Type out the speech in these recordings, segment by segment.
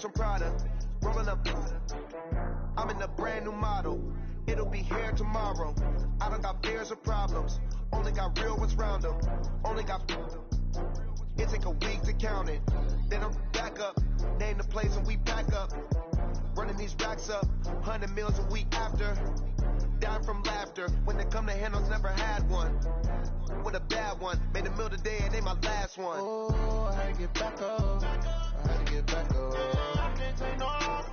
some Prada. Rolling up, I'm in a brand new model. It'll be here tomorrow. I don't got fears or problems. Only got real ones round them. Only got. It take a week to count it. Then I'm back up. Name the place and we pack up. Running these racks up. 100 meals a week after. Down from laughter. When they come to handles, never had one. With a bad one. Made a meal today and ain't my last one. Oh, I had to get back up. I had to get back up. I can't take no off.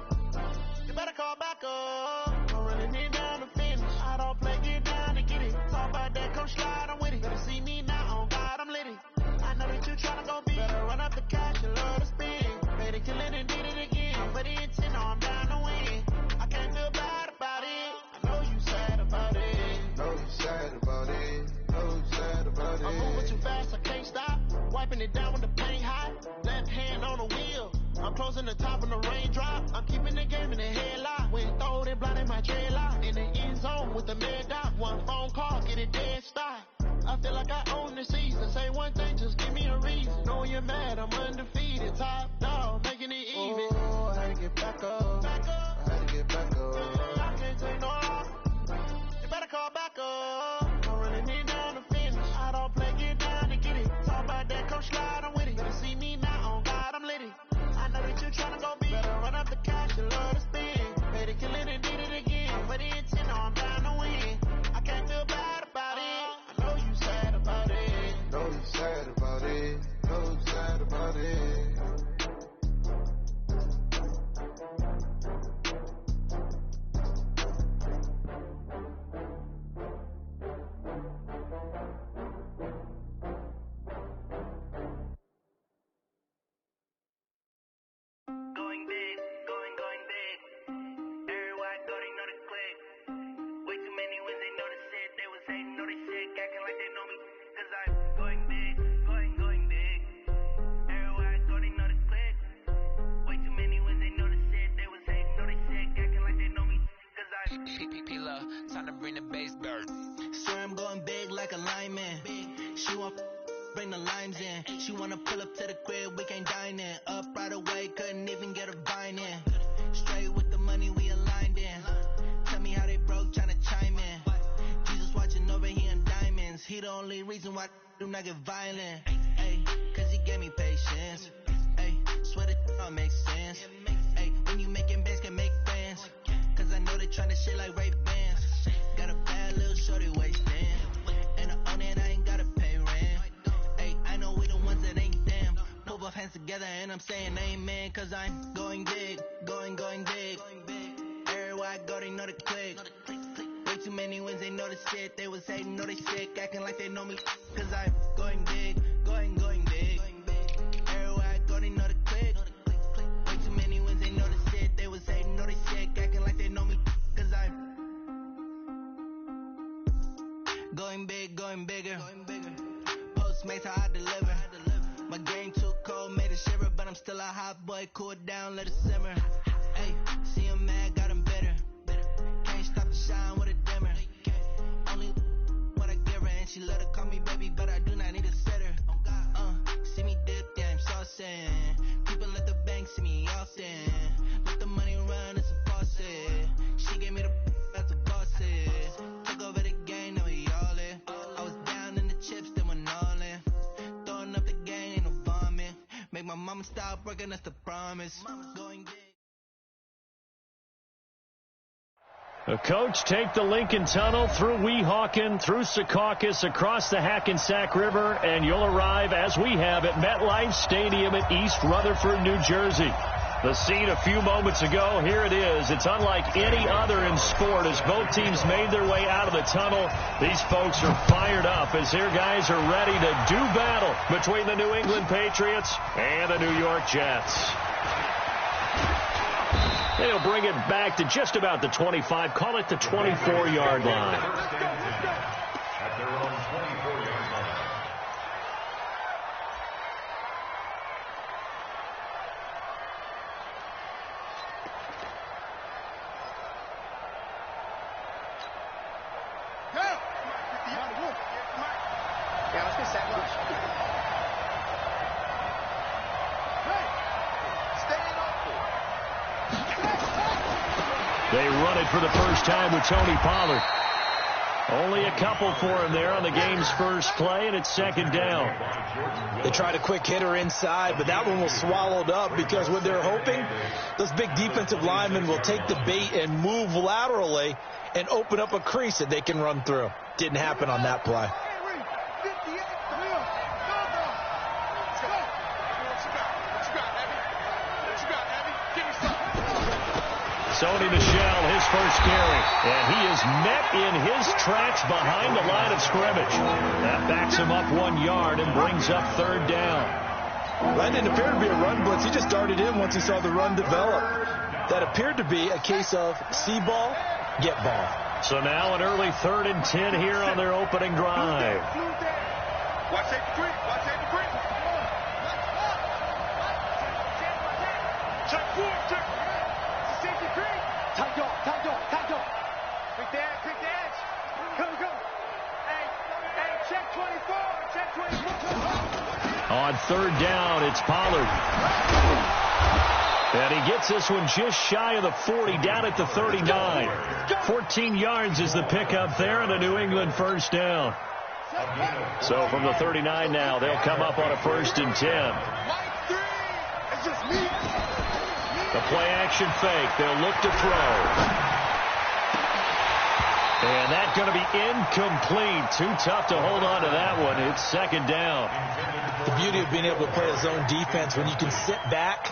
You better call back up. I'm running it down to finish. I don't play, get down to get it. Talk about that, come slide, I'm with it. Better see me now, on God, I'm litty. I know that you tryna go big. Better run up the cash, you love to spin. Made it, kill it, and did it again. But the intent, no, I'm down to win. I can't feel bad about it. I know you sad about it. Know you sad about it. Know you sad about it. I'm moving too fast, I can't stop. Wiping it down with the paint hot. Left hand on the wheel. I'm closing the top when the raindrop. I'm keeping the game in the headlock. When throw it, blinding my dreadlock. In the end zone with the mad dot. One phone call, get it dead stop. I feel like I own the season. Say one thing, just give me a reason. Knowing you're mad, I'm undefeated. Top dog, making it even. Oh, I had to get back up. Back up. I had to get back up. I can't take no off. You better call back up. I'm running it down to finish. I don't play, get down to get it. Talk about that, come slide, I'm with it. Better see me now, on God, I'm litty. I know that you tryna go big. Better run up the cash, you love to spin. Made it, kill it, and did it again. But the intent, no, I'm down to win. I can't feel bad about it. I know you sad about it. Know you sad about it. Know you sad about it. Going big, going big. Everywhere I go, they know the click. Way too many wins, they know the shit. They was hating, know they shit, acting like they know me. Cause I'm going big, going big. Everywhere I go, they know the click. Way too many wins, they know the shit. They was hating, know they shit, acting like they know me. Cause I'm P-P-P-Love, time to bring the bass bird. swear I'm going big like a lineman. She want bring the limes in. She wanna pull up to the crib, we can't dine in. Up right away, couldn't even get a vine in. Straight with the money we aligned in. Tell me how they broke, tryna chime in. Jesus watching over here in diamonds. He the only reason why do not get violent. Ay, cause he gave me patience. Ay, swear that don't make sense. Ay, when you making bands can make friends. Cause I know they tryna shit like Ray Bans. Got a bad little shorty wasting. And I own it, I ain't gotta pay rent. Ay, I know we the ones that ain't damn. Pull both hands together and I'm saying amen. Cause I'm going big, going big. Everywhere I go, they know the click. Way too many wins, they know the shit. They was hating, know they sick, acting like they know me. Cause I'm going big, going big. Everywhere I go, they know the click. Way too many wins, they know the shit. They was hating, know they sick, acting like they know me. Cause I'm going big, going bigger. Postmates how I deliver. My game too cold, made it shiver, but I'm still a hot boy. Cool it down, let it simmer. Hey, see him mad, got him bitter. Can't stop the shine with a dimmer. Only what I give her, and she let her call me baby, but I do not need a sitter. See me dip, yeah, I'm saucing. People let the bank see me often. Let the money run, it's a faucet. She gave me the that's a bosses. Took over the game, now we all in. I was down in the chips, then went all in. Throwing up the game, ain't no vomit. Make my mama stop working, that's the promise. Going big. A coach take the Lincoln Tunnel through Weehawken, through Secaucus, across the Hackensack River, and you'll arrive, as we have, at MetLife Stadium at East Rutherford, New Jersey. The scene a few moments ago, here it is. It's unlike any other in sport as both teams made their way out of the tunnel. These folks are fired up as their guys are ready to do battle between the New England Patriots and the New York Jets. They'll bring it back to just about the 25, call it the 24-yard line. At their own 24-yard line. Yeah, let's get set. Hey, stay in open. They run it for the first time with Tony Pollard. Only a couple for him there on the game's first play, and it's second down. They tried a quick hitter inside, but that one was swallowed up because what they're hoping, those big defensive linemen will take the bait and move laterally and open up a crease that they can run through. Didn't happen on that play. Sony Michel, his first carry, and he is met in his tracks behind the line of scrimmage. That backs him up 1 yard and brings up third down. That didn't appear to be a run blitz. He just darted in once he saw the run develop. That appeared to be a case of see ball, get ball. So now an early 3rd and 10 here on their opening drive. Watch safety three. Watch safety three. Check 4. Check. Safety three. Tight dog. Quick dash. Go. Hey, check 24. Check 24. On third down, it's Pollard. And he gets this one just shy of the 40, down at the 39. 14 yards is the pickup there, and a New England first down. So from the 39 now, they'll come up on a 1st and 10. The play-action fake. They'll look to throw. And that's going to be incomplete. Too tough to hold on to that one. It's second down. The beauty of being able to play a zone defense, when you can sit back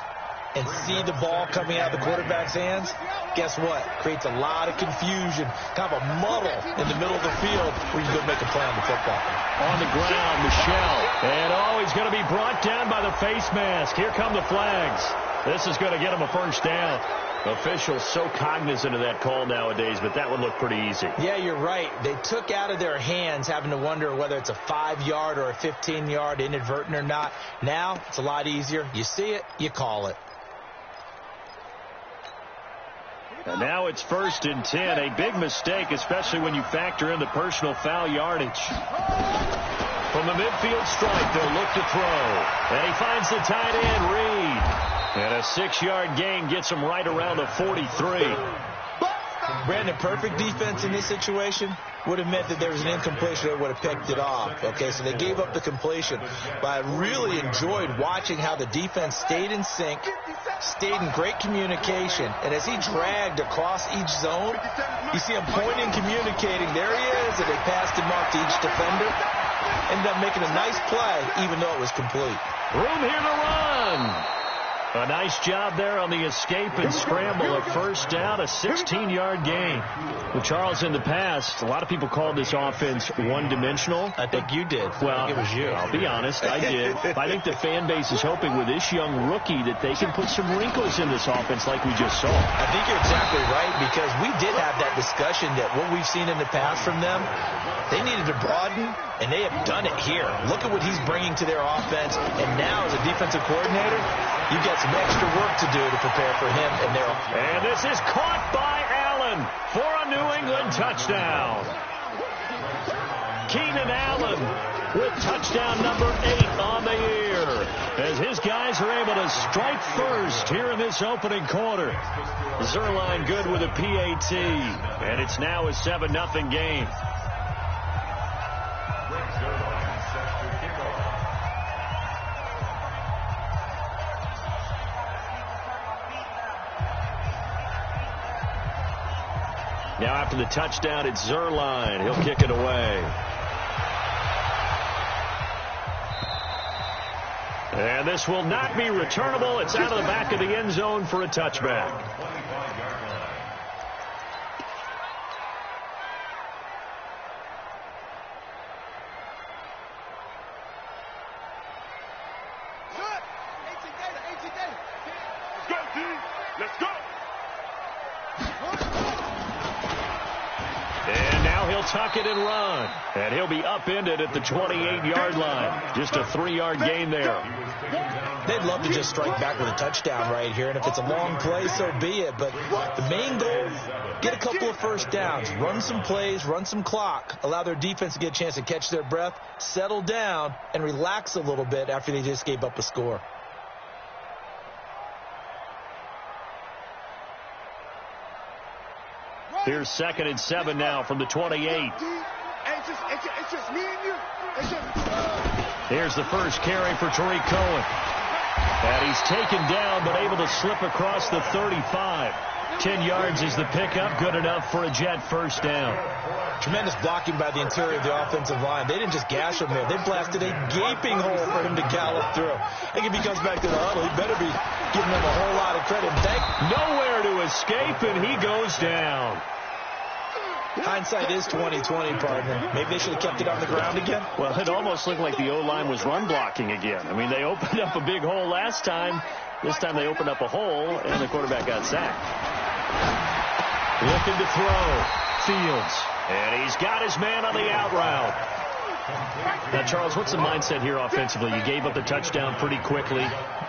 and see the ball coming out of the quarterback's hands, guess what? Creates a lot of confusion, kind of a muddle in the middle of the field where you go make a play on the football. On the ground, Michel. And he's going to be brought down by the face mask. Here come the flags. This is going to get him a first down. Officials so cognizant of that call nowadays, but that would look pretty easy. Yeah, you're right. They took out of their hands having to wonder whether it's a 5-yard or a 15-yard inadvertent or not. Now it's a lot easier. You see it, you call it. And now it's 1st and 10. A big mistake, especially when you factor in the personal foul yardage. From the midfield stripe, they'll look to throw. And he finds the tight end, Reed. And a 6-yard gain gets him right around the 43. Brandon, perfect defense in this situation would have meant that there was an incompletion that would have picked it off. Okay, so they gave up the completion. But I really enjoyed watching how the defense stayed in sync, stayed in great communication. And as he dragged across each zone, you see him pointing, communicating. There he is, and they passed him off to each defender. Ended up making a nice play, even though it was complete. Room here to run. A nice job there on the escape and scramble of first down, a 16-yard gain. Well, Charles, in the past, a lot of people called this offense one-dimensional. I think you did. Well, it was you. I'll be honest, I did. I think the fan base is hoping with this young rookie that they can put some wrinkles in this offense like we just saw. I think you're exactly right, because we did have that discussion that what we've seen in the past from them, they needed to broaden, and they have done it here. Look at what he's bringing to their offense, and now as a defensive coordinator, you've got some extra work to do to prepare for him and their offense. And this is caught by Allen for a New England touchdown. Keenan Allen with touchdown number 8 on the year, as his guys are able to strike first here in this opening quarter. Zerline good with a PAT, and it's now a 7-0 game. Now after the touchdown, it's Zerline. He'll kick it away. And this will not be returnable. It's out of the back of the end zone for a touchback. Tuck it and run. And he'll be upended at the 28-yard line. Just a 3-yard gain there. They'd love to just strike back with a touchdown right here. And if it's a long play, so be it. But the main goal, get a couple of first downs. Run some plays, run some clock. Allow their defense to get a chance to catch their breath, settle down, and relax a little bit after they just gave up a score. Here's 2nd and 7 now from the 28. It's just me and you. Here's the first carry for Tariq Cohen. And he's taken down, but able to slip across the 35. 10 yards is the pickup. Good enough for a Jet first down. Tremendous blocking by the interior of the offensive line. They didn't just gash him there. They blasted a gaping hole for him to gallop through. I think if he comes back to the huddle, he better be giving them a whole lot of credit. Nowhere to escape, and he goes down. Hindsight is 20/20, partner. Maybe they should have kept it on the ground again. Well, it almost looked like the O-line was run blocking again. I mean, they opened up a big hole last time. This time they opened up a hole, and the quarterback got sacked. Looking to throw. Fields. And he's got his man on the out route. Now, Charles, what's the mindset here offensively? You gave up the touchdown pretty quickly.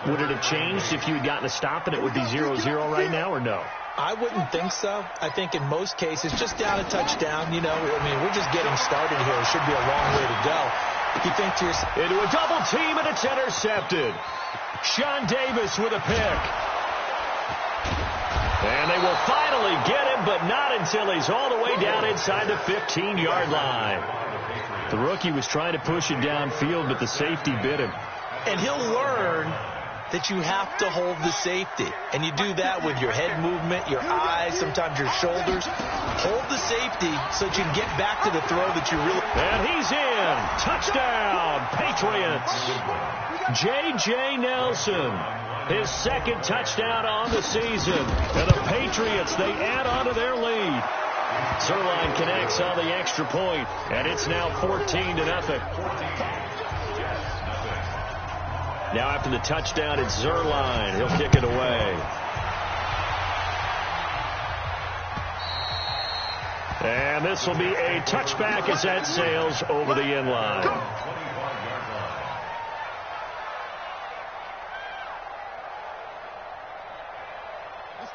Would it have changed if you had gotten a stop and it would be 0-0 right now, or no? I wouldn't think so. I think in most cases, just down a touchdown, you know, I mean, we're just getting started here. It should be a long way to go. You think to yourself, into a double team, and it's intercepted. Sean Davis with a pick. And they will finally get him, but not until he's all the way down inside the 15-yard line. The rookie was trying to push it downfield, but the safety bit him. And he'll learn that you have to hold the safety. And you do that with your head movement, your eyes, sometimes your shoulders. Hold the safety so that you can get back to the throw that you really... And he's in. Touchdown, Patriots. J.J. Nelson, his 2nd touchdown on the season. And the Patriots, they add on to their lead. Zuerlein connects on the extra point, and it's now 14-0. Now after the touchdown, it's Zuerlein. He'll kick it away. And this will be a touchback as that sails over the end line.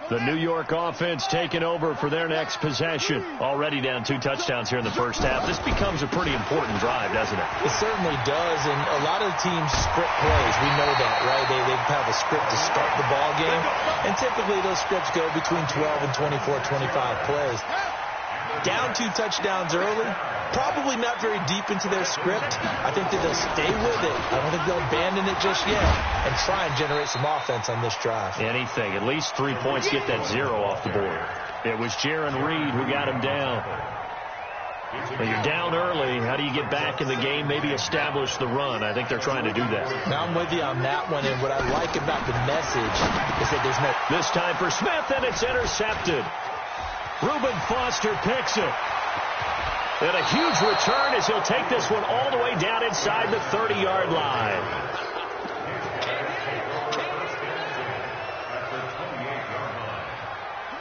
The New York offense taking over for their next possession. Already down 2 touchdowns here in the first half. This becomes a pretty important drive, doesn't it? It certainly does, and a lot of the teams script plays. We know that, right? They have a script to start the ball game, and typically those scripts go between 12 and 24, 25 plays. Down 2 touchdowns early, probably not very deep into their script. I think that they'll stay with it. I don't think they'll abandon it just yet and try and generate some offense on this drive. Anything. At least 3 points, get that 0 off the board. It was Jaron Reed who got him down. When you're down early, how do you get back in the game, maybe establish the run? I think they're trying to do that. Now I'm with you on that one, and what I like about the message is that there's no... This time for Smith, and it's intercepted. Reuben Foster picks it. And a huge return as he'll take this one all the way down inside the 30-yard line.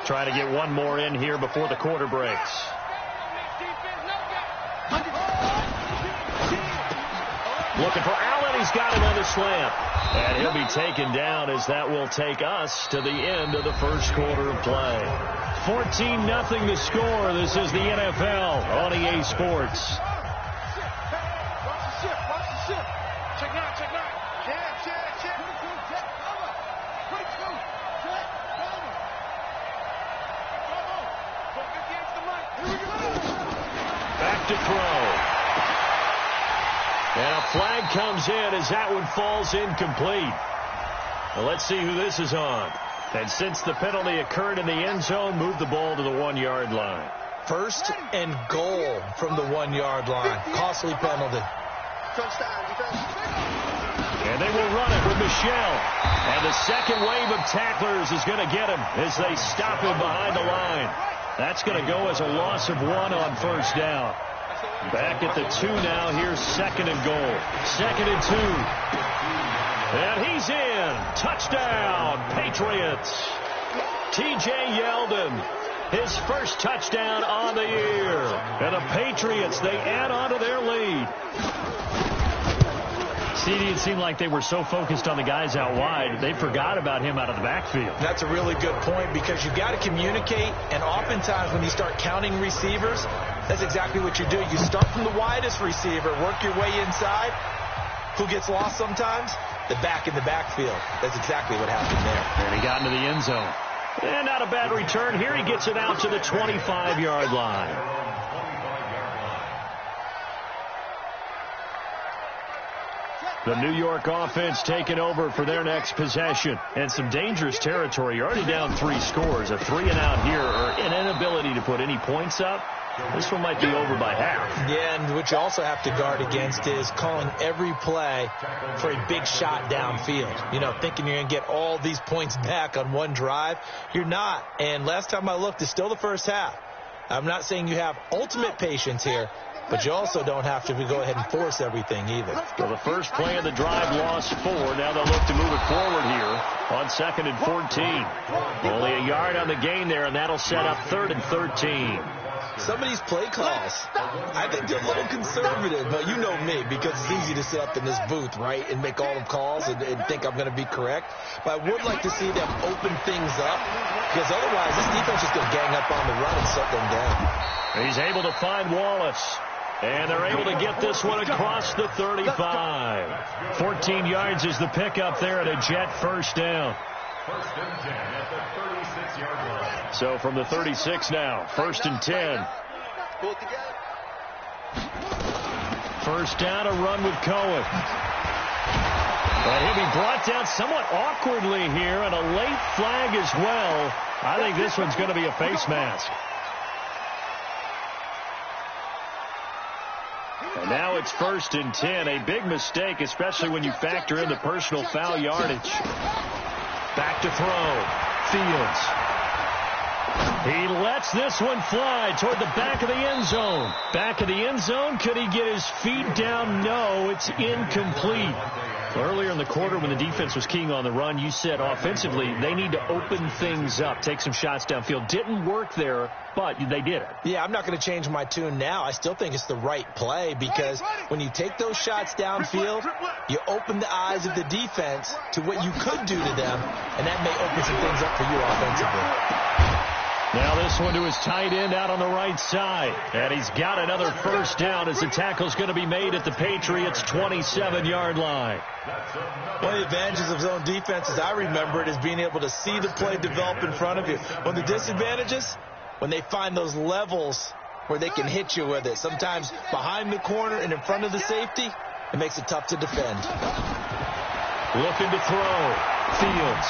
Trying to get one more in here before the quarter breaks. Looking for Allen. He's got him on the slant. And he'll be taken down as that will take us to the end of the first quarter of play. 14-0 the score. This is the NFL on EA Sports. Back to throw. And a flag comes in as that one falls incomplete. Well, let's see who this is on. And since the penalty occurred in the end zone, move the ball to the 1-yard line. 1st and goal from the 1-yard line. Costly penalty. And they will run it with Michel. And the second wave of tacklers is going to get him as they stop him behind the line. That's going to go as a loss of 1 on first down. Back at the 2 now. Here's 2nd and goal. 2nd and 2. And he's in. Touchdown, Patriots. T.J. Yeldon, his first touchdown on the year. And the Patriots, they add on to their lead. CD, it seemed like they were so focused on the guys out wide, they forgot about him out of the backfield. That's a really good point because you've got to communicate, and oftentimes when you start counting receivers, that's exactly what you do. You start from the widest receiver, work your way inside. Who gets lost sometimes? The back in the backfield. That's exactly what happened there. And he got into the end zone. And not a bad return here. He gets it out to the 25-yard line. The New York offense taking over for their next possession. And some dangerous territory. You're already down 3 scores. A 3-and-out here, or an inability to put any points up. This one might be over by half. Yeah, and what you also have to guard against is calling every play for a big shot downfield. You know, thinking you're going to get all these points back on one drive. You're not. And last time I looked, it's still the first half. I'm not saying you have ultimate patience here, but you also don't have to go ahead and force everything either. Well, the first play of the drive lost 4. Now they'll look to move it forward here on 2nd and 14. Only a yard on the gain there, and that'll set up 3rd and 13. Some of these play calls, I think they're a little conservative, but you know me, because it's easy to sit up in this booth, right, and make all the calls and think I'm going to be correct. But I would like to see them open things up, because otherwise this defense is going to gang up on the run and shut them down. He's able to find Wallace. And they're able to get this one across the 35. 14 yards is the pickup there at a Jet first down. First and 10 at the 36-yard line. So from the 36 now, 1st and 10. Pull it together. First down, a run with Cohen. But he'll be brought down somewhat awkwardly here, and a late flag as well. I think this one's going to be a face mask. And now it's 1st and 10. A big mistake, especially when you factor in the personal foul yardage. Back to throw. Fields. He lets this one fly toward the back of the end zone. Back of the end zone. Could he get his feet down? No, it's incomplete. Earlier in the quarter when the defense was keying on the run, you said offensively they need to open things up, take some shots downfield. Didn't work there, but they did it. Yeah, I'm not going to change my tune now. I still think it's the right play because when you take those shots downfield, you open the eyes of the defense to what you could do to them, and that may open some things up for you offensively. Now this one to his tight end out on the right side. And he's got another first down as the tackle's going to be made at the Patriots' 27-yard line. One of the advantages of zone defense, as I remember it, is being able to see the play develop in front of you. One of the disadvantages, when they find those levels where they can hit you with it, sometimes behind the corner and in front of the safety, it makes it tough to defend. Looking to throw. Fields.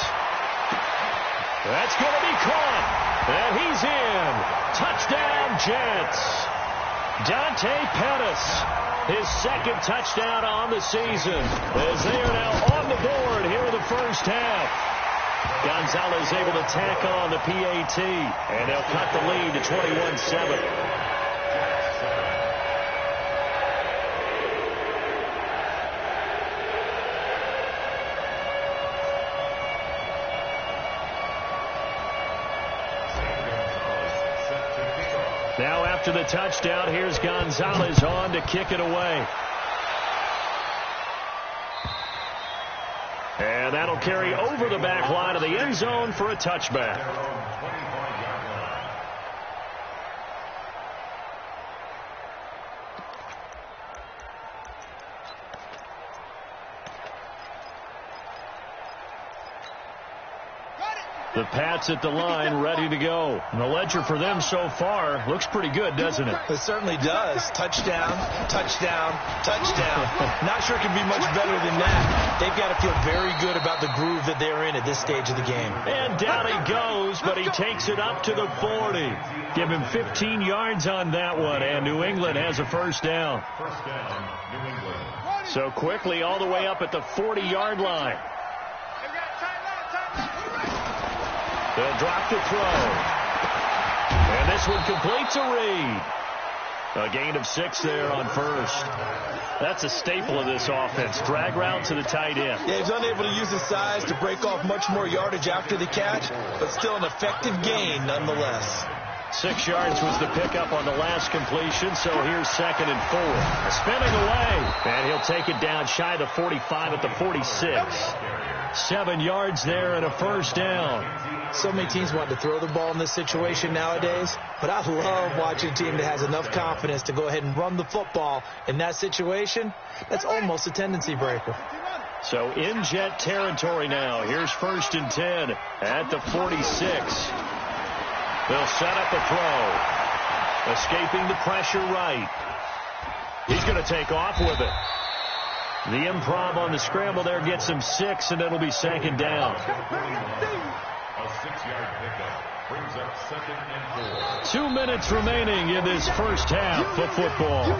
That's going to be caught. And he's in. Touchdown, Jets. Dante Pettis, his 2nd touchdown on the season, as they are now on the board here in the first half. Gonzalez able to tack on the PAT, and they'll cut the lead to 21-7. Now after the touchdown, here's Gonzalez on to kick it away. And that'll carry over the back line of the end zone for a touchback. The Pats at the line, ready to go. And the ledger for them so far looks pretty good, doesn't it? It certainly does. Touchdown, touchdown, touchdown. Not sure it can be much better than that. They've got to feel very good about the groove that they're in at this stage of the game. And down he goes, but he takes it up to the 40. Give him 15 yards on that one, and New England has a first down. First down, New England. So quickly all the way up at the 40-yard line. They'll drop to throw. And this one completes a read. A gain of 6 there on first. That's a staple of this offense. Drag route to the tight end. Yeah, he's unable to use his size to break off much more yardage after the catch, but still an effective gain nonetheless. 6 yards was the pickup on the last completion, so here's 2nd and 4. Spinning away, and he'll take it down shy of the 45 at the 46. 7 yards there and a first down. So many teams want to throw the ball in this situation nowadays, but I love watching a team that has enough confidence to go ahead and run the football in that situation. That's almost a tendency breaker. So in Jet territory now. Here's 1st and 10 at the 46. They'll set up a throw. Escaping the pressure right. He's going to take off with it. The improv on the scramble there gets him 6, and it'll be 2nd down. A 6-yard pickup brings up 2nd and 4. 2 minutes remaining in this first half of football.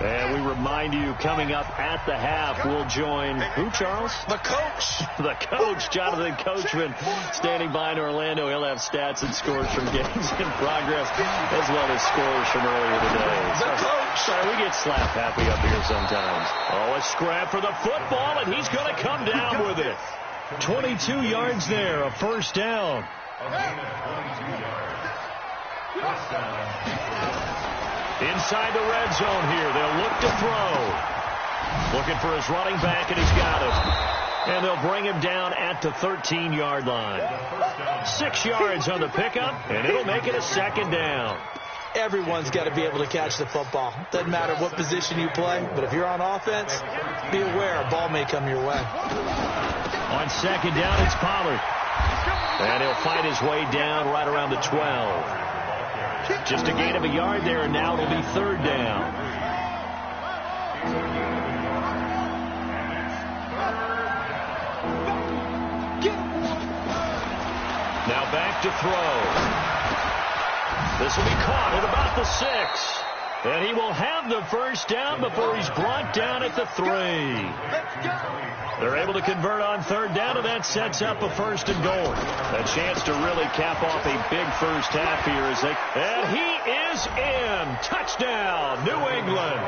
And we remind you, coming up at the half, we'll join who, Charles? The coach. The coach, Jonathan Coachman, standing by in Orlando. He'll have stats and scores from games in progress, as well as scores from earlier today. The coach. Sorry, we get slap happy up here sometimes. Oh, a scrap for the football, and he's going to come down with it. 22 yards there, a 1st down. A gain of 22 yards. First down. Inside the red zone here. They'll look to throw. Looking for his running back, and he's got him. And they'll bring him down at the 13-yard line. 6 yards on the pickup, and it'll make it a 2nd down. Everyone's got to be able to catch the football. Doesn't matter what position you play, but if you're on offense, be aware a ball may come your way. On 2nd down, it's Pollard. And he'll fight his way down right around the 12. Just a gain of a yard there, and now it'll be 3rd down. Now back to throw. This will be caught at about the 6. And he will have the 1st down before he's brought down at the 3. They're able to convert on 3rd down, and that sets up a 1st and goal. A chance to really cap off a big first half here. And he is in. Touchdown, New England.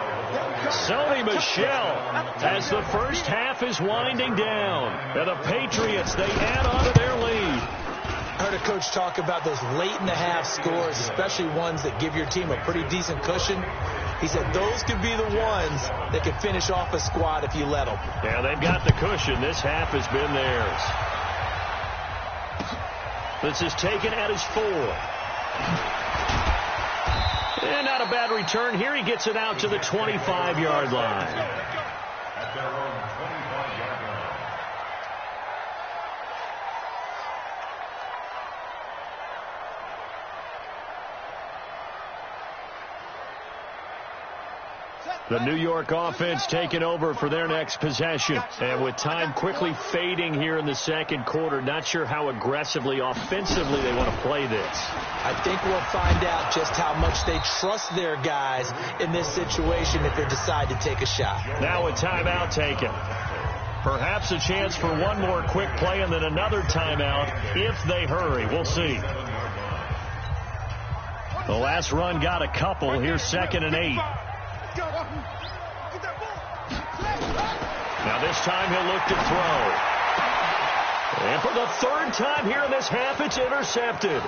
Sony Michel, as the first half is winding down. And the Patriots, they add on to their lead. I heard a coach talk about those late-in-the-half scores, especially ones that give your team a pretty decent cushion. He said those could be the ones that could finish off a squad if you let them. Yeah, they've got the cushion. This half has been theirs. This is taken at his 4. And not a bad return here. He gets it out to the 25-yard line. At their own 25-yard line. The New York offense taking over for their next possession. And with time quickly fading here in the 2nd quarter, not sure how aggressively, offensively they want to play this. I think we'll find out just how much they trust their guys in this situation if they decide to take a shot. Now a timeout taken. Perhaps a chance for one more quick play and then another timeout if they hurry. We'll see. The last run got a couple. Here's 2nd and 8. Now this time he'll look to throw. And for the 3rd time here in this half, it's intercepted.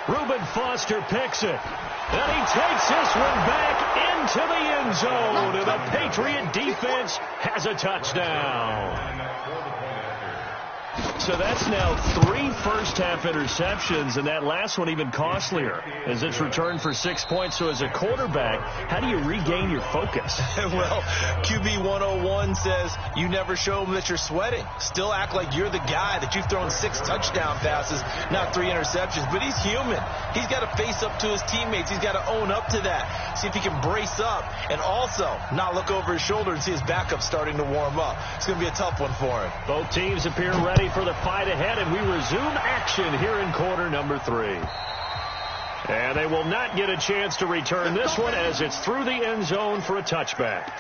Reuben Foster picks it. And he takes this one back into the end zone. And the Patriot defense has a touchdown. So that's now 3 first-half interceptions, and that last one even costlier as it's returned for 6 points. So as a quarterback, how do you regain your focus? Well, QB 101 says you never show them that you're sweating. Still act like you're the guy, that you've thrown 6 touchdown passes, not 3 interceptions. But he's human. He's got to face up to his teammates. He's got to own up to that. See if he can brace up and also not look over his shoulder and see his backup starting to warm up. It's going to be a tough one for him. Both teams appear ready for the fight ahead, and we resume action here in quarter number 3. And they will not get a chance to return this one as it's through the end zone for a touchback.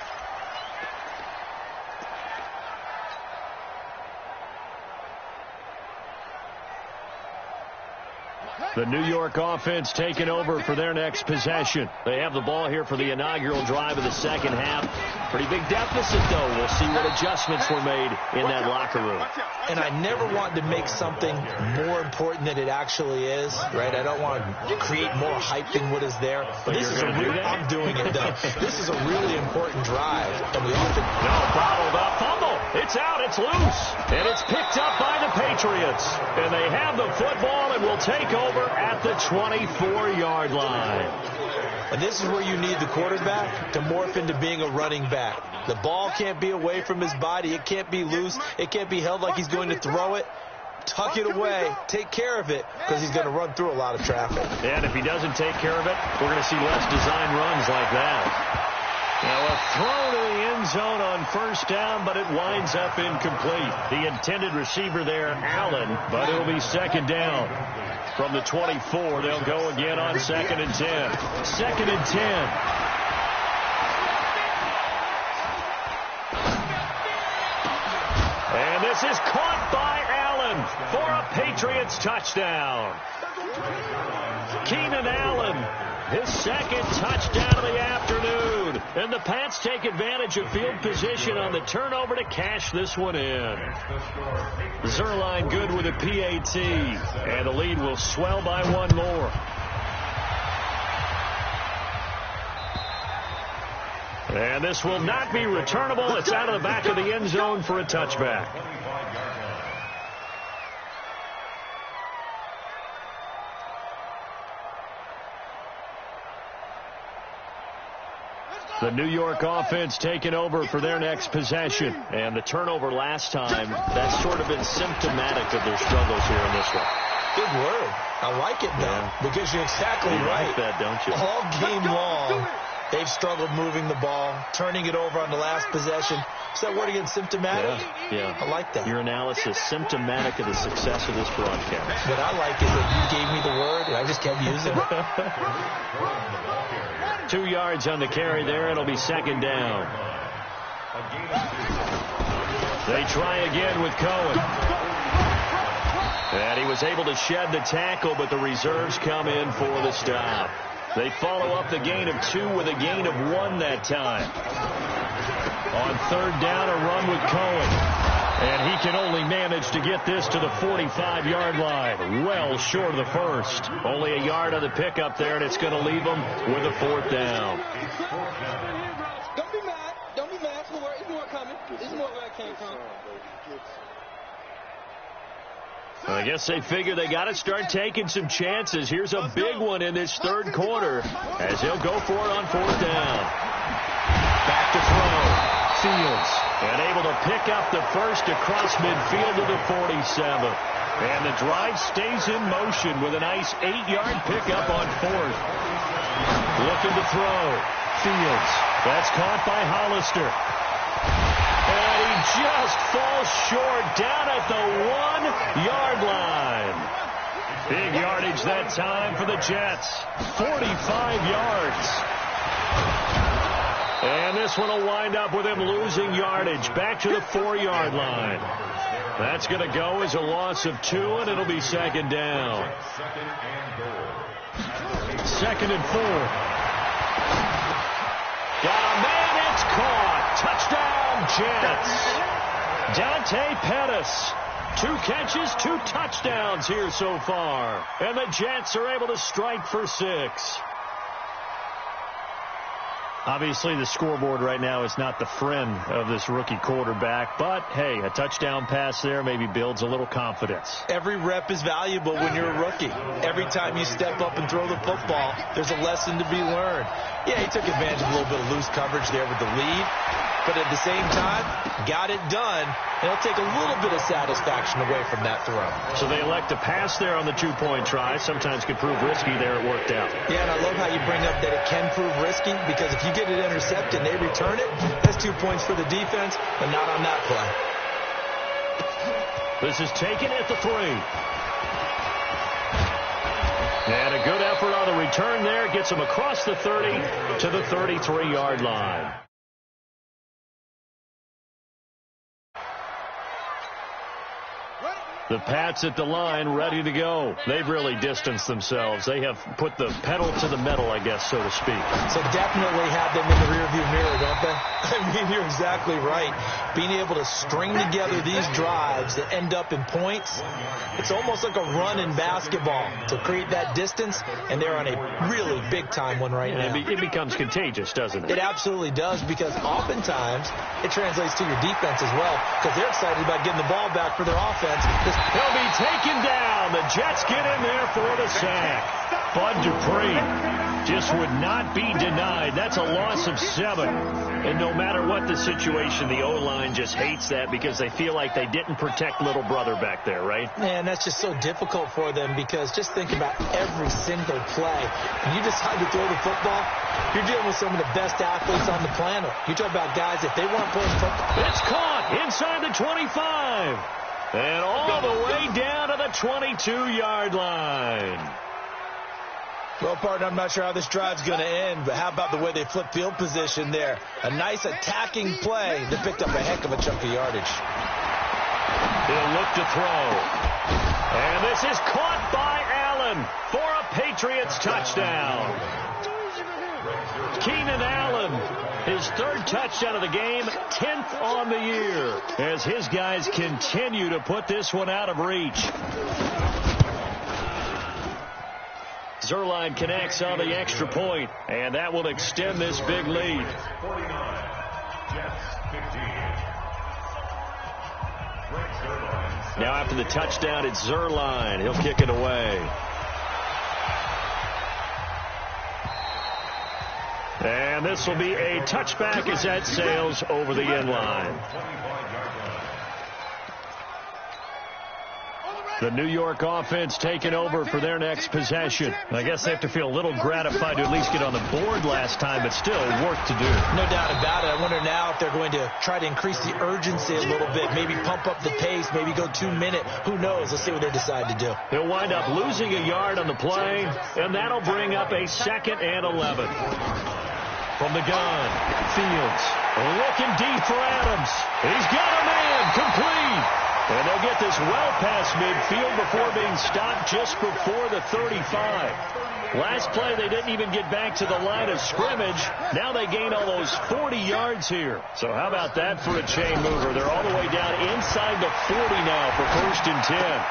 The New York offense taking over for their next possession. They have the ball here for the inaugural drive of the 2nd half. Pretty big deficit, though. We'll see what adjustments were made in that locker room. And I never want to make something more important than it actually is, right? I don't want to create more hype than what is there. But this is I'm doing it, though. This is a really important drive. And we often... No, bottled up fumble. It's out. It's loose. And it's picked up by the Patriots. And they have the football and will take over at the 24-yard line. And this is where you need the quarterback to morph into being a running back. The ball can't be away from his body. It can't be loose. It can't be held like he's going to throw it. Tuck it away. Take care of it because he's going to run through a lot of traffic. And if he doesn't take care of it, we're going to see less design runs like that. Now a throw to the end zone on first down, but it winds up incomplete. The intended receiver there, Allen, but it'll be second down. From the 24, they'll go again on 2nd and 10. 2nd and 10. And this is caught by Allen for a Patriots touchdown. Keenan Allen, his second touchdown of the afternoon. And the Pats take advantage of field position on the turnover to cash this one in. Zuerlein good with a PAT. And the lead will swell by one more. And this will not be returnable. It's out of the back of the end zone for a touchback. The New York offense taking over for their next possession. And the turnover last time, that's sort of been symptomatic of their struggles here in this one. Good word. I like it, though, because you're exactly right. Like that, don't you? All game long, they've struggled moving the ball, turning it over on the last possession. Is that word again, symptomatic? Yeah. I like that. Your analysis, symptomatic of the success of this broadcast. What I like is that you gave me the word, and I just kept using it. 2 yards on the carry there. It'll be second down. They try again with Cohen. And he was able to shed the tackle, but the reserves come in for the stop. They follow up the gain of 2 with a gain of 1 that time. On third down, a run with Cohen. And he can only manage to get this to the 45-yard line. Well short of the first. Only a yard on the pickup there, and it's going to leave him with a fourth down. Don't be mad. Don't be mad. There's more coming. There's more where I came from. I guess they figure they got to start taking some chances. Here's a big one in this third quarter as he'll go for it on fourth down. Back to throw. Fields. And able to pick up the first across midfield to the 47. And the drive stays in motion with a nice 8-yard pickup on fourth. Looking to throw. Fields. That's caught by Hollister. And he just falls short down at the 1-yard line. Big yardage that time for the Jets. 45 yards. And this one will wind up with him losing yardage back to the 4-yard line. That's going to go as a loss of 2, and it'll be second down. 2nd and 4. Got a man, it's caught. Touchdown, Jets. Dante Pettis. 2 catches, 2 touchdowns here so far. And the Jets are able to strike for 6. Obviously, the scoreboard right now is not the friend of this rookie quarterback. But, hey, a touchdown pass there maybe builds a little confidence. Every rep is valuable when you're a rookie. Every time you step up and throw the football, there's a lesson to be learned. Yeah, he took advantage of a little bit of loose coverage there with the lead. But at the same time, got it done. And it'll take a little bit of satisfaction away from that throw. So they elect to pass there on the 2-point try. Sometimes could prove risky. There it worked out. Yeah, and I love how you bring up that it can prove risky, because if you get it intercepted and they return it, that's 2 points for the defense, but not on that play. This is taken at the 3. And a good effort on the return there. Gets him across the 30 to the 33-yard line. The Pats at the line, ready to go. They've really distanced themselves. They have put the pedal to the metal, I guess, so to speak. So definitely have them in the rearview mirror, don't they? I mean, you're exactly right. Being able to string together these drives that end up in points, it's almost like a run in basketball to create that distance, and they're on a really big-time one right now. It becomes contagious, doesn't it? It absolutely does, because oftentimes it translates to your defense as well, because they're excited about getting the ball back for their offense. He'll be taken down. The Jets get in there for the sack. Bud Dupree just would not be denied. That's a loss of 7. And no matter what the situation, the O-line just hates that because they feel like they didn't protect little brother back there, right? Man, that's just so difficult for them, because just think about every single play. When you decide to throw the football, you're dealing with some of the best athletes on the planet. You talk about guys, if they weren't playing football. It's caught inside the 25. And all the way down to the 22-yard line. Well, partner, I'm not sure how this drive's going to end, but how about the way they flip field position there? A nice attacking play that picked up a heck of a chunk of yardage. He'll look to throw. And this is caught by Allen for a Patriots touchdown. Keenan Allen, his 3rd touchdown of the game, 10th on the year, as his guys continue to put this one out of reach. Zuerlein connects on the extra point, and that will extend this big lead. 49, Jets 15. Now after the touchdown, it's Zuerlein. He'll kick it away. And this will be a touchback as that sails over the end line. The New York offense taking over for their next possession. I guess they have to feel a little gratified to at least get on the board last time, but still work to do. No doubt about it. I wonder now if they're going to try to increase the urgency a little bit, maybe pump up the pace, maybe go 2-minute. Who knows? Let's see what they decide to do. They'll wind up losing a yard on the play, and that'll bring up a 2nd and 11. From the gun, Fields looking deep for Adams. He's got a man, complete. And they'll get this well past midfield before being stopped just before the 35. Last play, they didn't even get back to the line of scrimmage. Now they gain almost 40 yards here. So how about that for a chain mover? They're all the way down inside the 40 now for 1st and 10.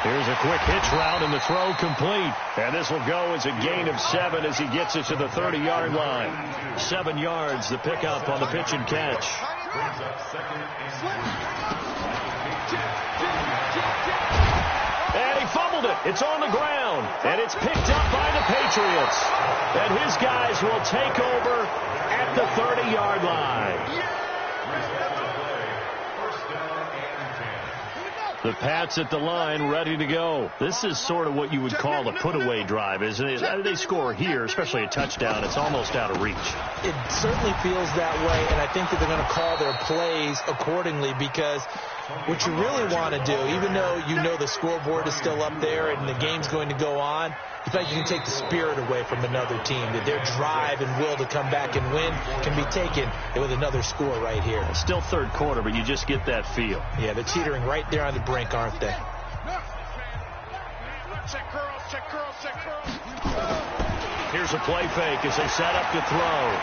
Here's a quick hitch route and the throw complete. And this will go as a gain of 7 as he gets it to the 30-yard line. 7 yards, the pickup on the pitch and catch. And he fumbled it. It's on the ground. And it's picked up by the Patriots. And his guys will take over at the 30-yard line. The Pats at the line, ready to go. This is sort of what you would call a put-away drive, isn't it? They score here, especially a touchdown. It's almost out of reach. It certainly feels that way, and I think that they're going to call their plays accordingly, because what you really want to do, even though you know the scoreboard is still up there and the game's going to go on, it's like you can take the spirit away from another team, that their drive and will to come back and win can be taken with another score right here. It's still 3rd quarter, but you just get that feel. Yeah, they're teetering right there on the brink, aren't they? Here's a play fake as they set up to throw.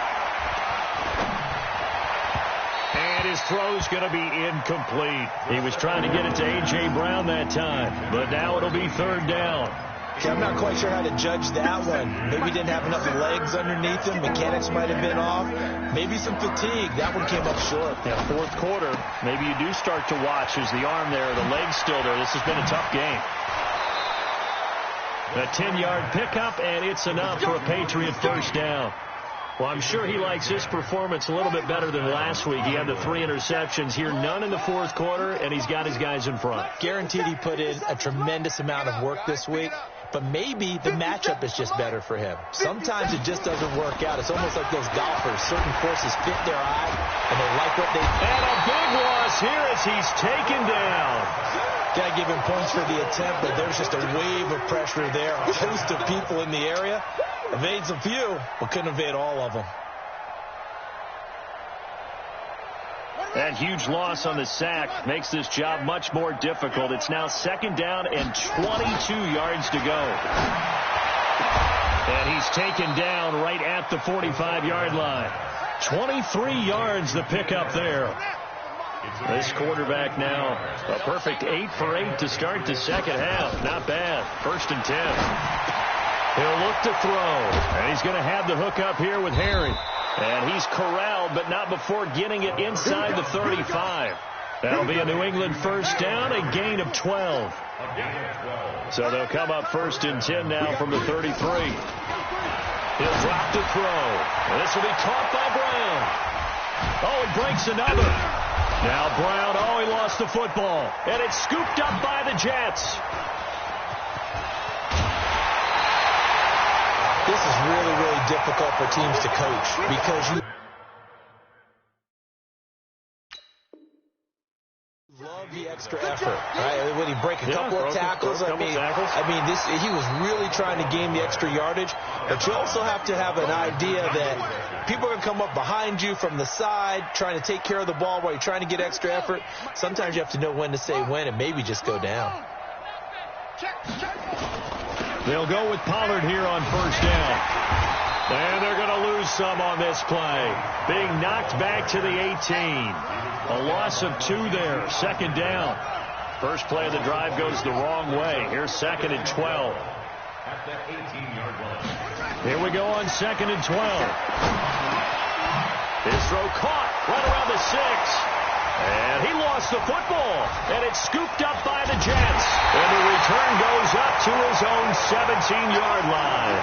And his throw's going to be incomplete. He was trying to get it to A.J. Brown that time, but now it'll be 3rd down. Okay, I'm not quite sure how to judge that one. Maybe didn't have enough legs underneath him. Mechanics might have been off. Maybe some fatigue. That one came up short. Yeah, 4th quarter. Maybe you do start to watch as the arm there, the leg's still there. This has been a tough game. A 10-yard pickup, and it's enough for a Patriot 1st down. Well, I'm sure he likes his performance a little bit better than last week. He had the 3 interceptions here, none in the 4th quarter, and he's got his guys in front. Guaranteed he put in a tremendous amount of work this week, but maybe the matchup is just better for him. Sometimes it just doesn't work out. It's almost like those golfers. Certain courses fit their eye, and they like what they... And a big loss here as he's taken down. Got to give him points for the attempt, but there's just a wave of pressure there. A host of people in the area. Evades a few, but couldn't evade all of them. That huge loss on the sack makes this job much more difficult. It's now 2nd down and 22 yards to go. And he's taken down right at the 45-yard line. 23 yards the pickup there. This quarterback now a perfect 8 for 8 to start the second half. Not bad. 1st and 10. He'll look to throw. And he's going to have the hook up here with Harry. And he's corralled, but not before getting it inside the 35. That'll be a New England 1st down, a gain of 12. So they'll come up 1st and 10 now from the 33. He'll drop to throw. And this will be caught by Brown. Oh, it breaks another. Now Brown, he lost the football. And it's scooped up by the Jets. This is really, really difficult for teams to coach because you love the extra effort, right? When he break a couple of tackles, he was really trying to gain the extra yardage. But you also have to have an idea that people are going to come up behind you from the side, trying to take care of the ball while you're trying to get extra effort. Sometimes you have to know when to say when and maybe just go down. They'll go with Pollard here on 1st down. And they're going to lose some on this play. Being knocked back to the 18. A loss of 2 there. 2nd down. First play of the drive goes the wrong way. Here's 2nd and 12. At the 18-yard line. Here we go on 2nd and 12. His throw caught right around the 6. And he lost the football, and it's scooped up by the Jets. And the return goes up to his own 17-yard line.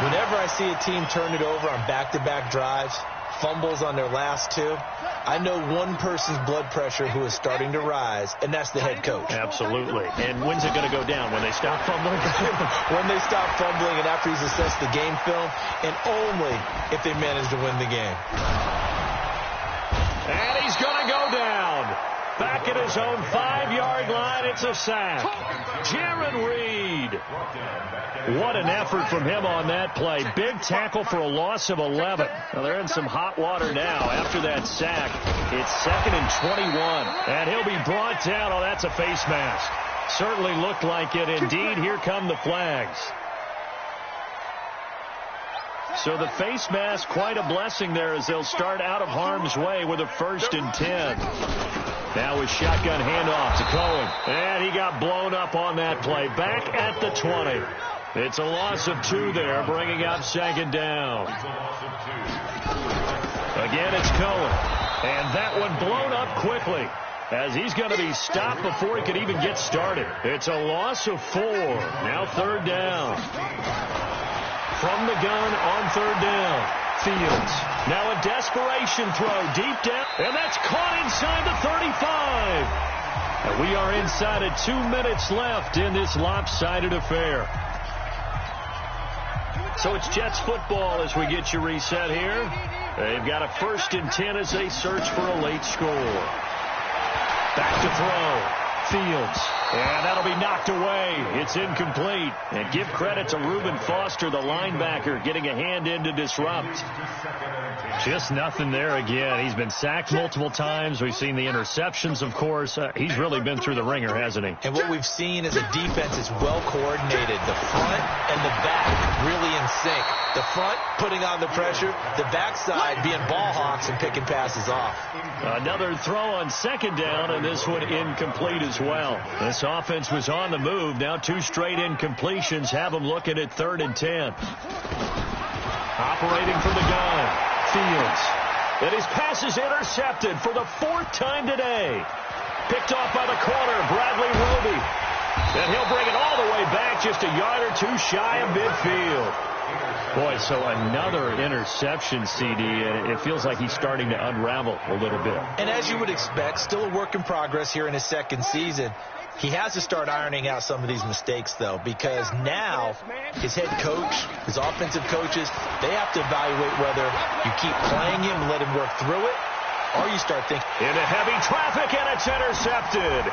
Whenever I see a team turn it over on back-to-back drives, fumbles on their last 2, I know one person's blood pressure who is starting to rise, and that's the head coach. Absolutely. And when's it going to go down? When they stop fumbling? When they stop fumbling and after he's assessed the game film, and only if they manage to win the game. And he's going to go down. Back at his own 5-yard line, it's a sack. Jaron Reed. What an effort from him on that play. Big tackle for a loss of 11. Well, they're in some hot water now after that sack. It's 2nd and 21. And he'll be brought down. Oh, that's a face mask. Certainly looked like it. Indeed, here come the flags. So the face mask, quite a blessing there as they'll start out of harm's way with a 1st and 10. Now with shotgun handoff to Cohen. And he got blown up on that play. Back at the 20. It's a loss of 2 there, bringing up 2nd down. Again, it's Cohen. And that one blown up quickly as he's going to be stopped before he could even get started. It's a loss of 4. Now 3rd down. From the gun on 3rd down. Fields. Now a desperation throw deep down. And that's caught inside the 35. And we are inside of 2 minutes left in this lopsided affair. So it's Jets football as we get you reset here. They've got a 1st and 10 as they search for a late score. Back to throw. Fields. And that'll be knocked away. It's incomplete. And give credit to Reuben Foster, the linebacker, getting a hand in to disrupt. Just nothing there again. He's been sacked multiple times. We've seen the interceptions, of course. He's really been through the ringer, hasn't he? And what we've seen is a defense is well coordinated. The front and the back really in sync. The front putting on the pressure. The backside being ball hawks and picking passes off. Another throw on 2nd down, and this one incomplete as well. This offense was on the move. Now 2 straight incompletions have them looking at 3rd and 10. Operating from the gun. Fields. And his pass is intercepted for the 4th time today. Picked off by the corner, Bradley Roby. And he'll bring it all the way back just a yard or 2 shy of midfield. Boy, so another interception, CD. It feels like he's starting to unravel a little bit. And as you would expect, still a work in progress here in his 2nd season. He has to start ironing out some of these mistakes, though, because now his head coach, his offensive coaches, they have to evaluate whether you keep playing him and let him work through it, or you start thinking. Into heavy traffic, and it's intercepted.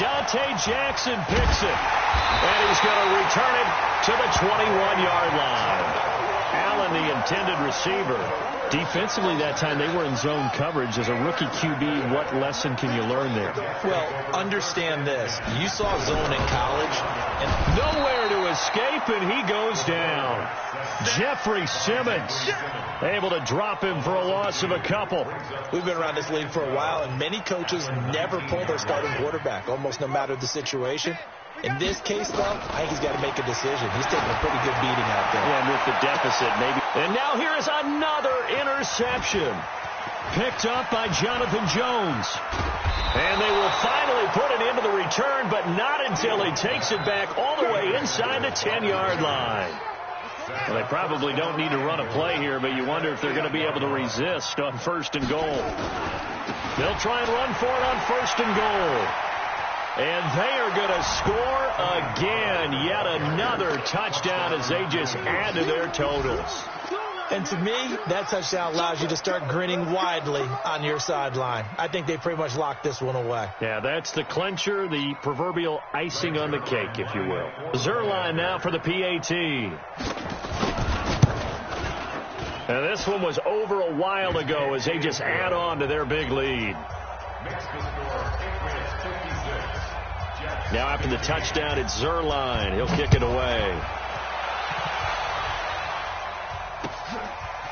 Dante Jackson picks it, and he's going to return it to the 21-yard line. Allen, the intended receiver. Defensively that time, they were in zone coverage. As a rookie QB, what lesson can you learn there? Well, understand this. You saw zone in college. And nowhere to escape, and he goes down. Jeffrey Simmons able to drop him for a loss of a couple. We've been around this league for a while, and many coaches never pull their starting quarterback, almost no matter the situation. In this case, though, I think he's got to make a decision. He's taking a pretty good beating out there. Yeah, and with the deficit, maybe. And now here is another interception. Picked up by Jonathan Jones. And they will finally put it into the return, but not until he takes it back all the way inside the 10-yard line. Well, they probably don't need to run a play here, but you wonder if they're going to be able to resist on 1st and goal. They'll try and run for it on 1st and goal. And they are going to score again. Yet another touchdown as they just add to their totals. And to me, that touchdown allows you to start grinning widely on your sideline. I think they pretty much locked this one away. Yeah, that's the clincher, the proverbial icing on the cake, if you will. Zuerlein now for the PAT. And this one was over a while ago as they just add on to their big lead. Now after the touchdown, it's Zuerlein. He'll kick it away.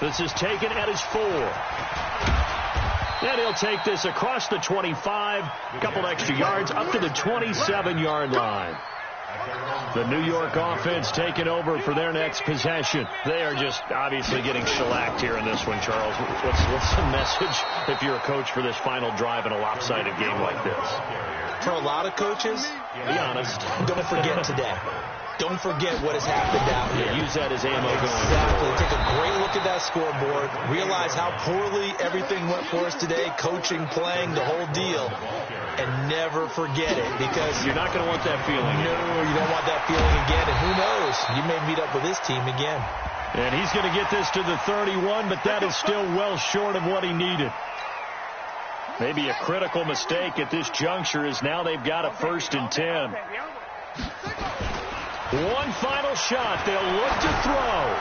This is taken at his 4. And he'll take this across the 25, a couple extra yards, up to the 27-yard line. The New York offense taking over for their next possession. They are just obviously getting shellacked here in this one, Charles. What's the message if you're a coach for this final drive in a lopsided game like this? For a lot of coaches, be honest, don't forget today. Don't forget what has happened out here. Use that as ammo going forward. Exactly. Take a great look at that scoreboard. Realize how poorly everything went for us today. Coaching, playing, the whole deal. And never forget it, because you're not going to want that feeling. No, you don't want that feeling again. And who knows? You may meet up with this team again. And he's going to get this to the 31, but that is still well short of what he needed. Maybe a critical mistake at this juncture is now they've got a 1st and 10. One final shot. They'll look to throw.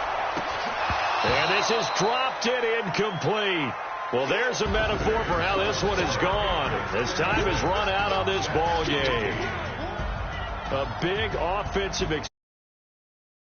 And this is dropped it incomplete. Well, there's a metaphor for how this one is gone. As time has run out on this ball game. A big offensive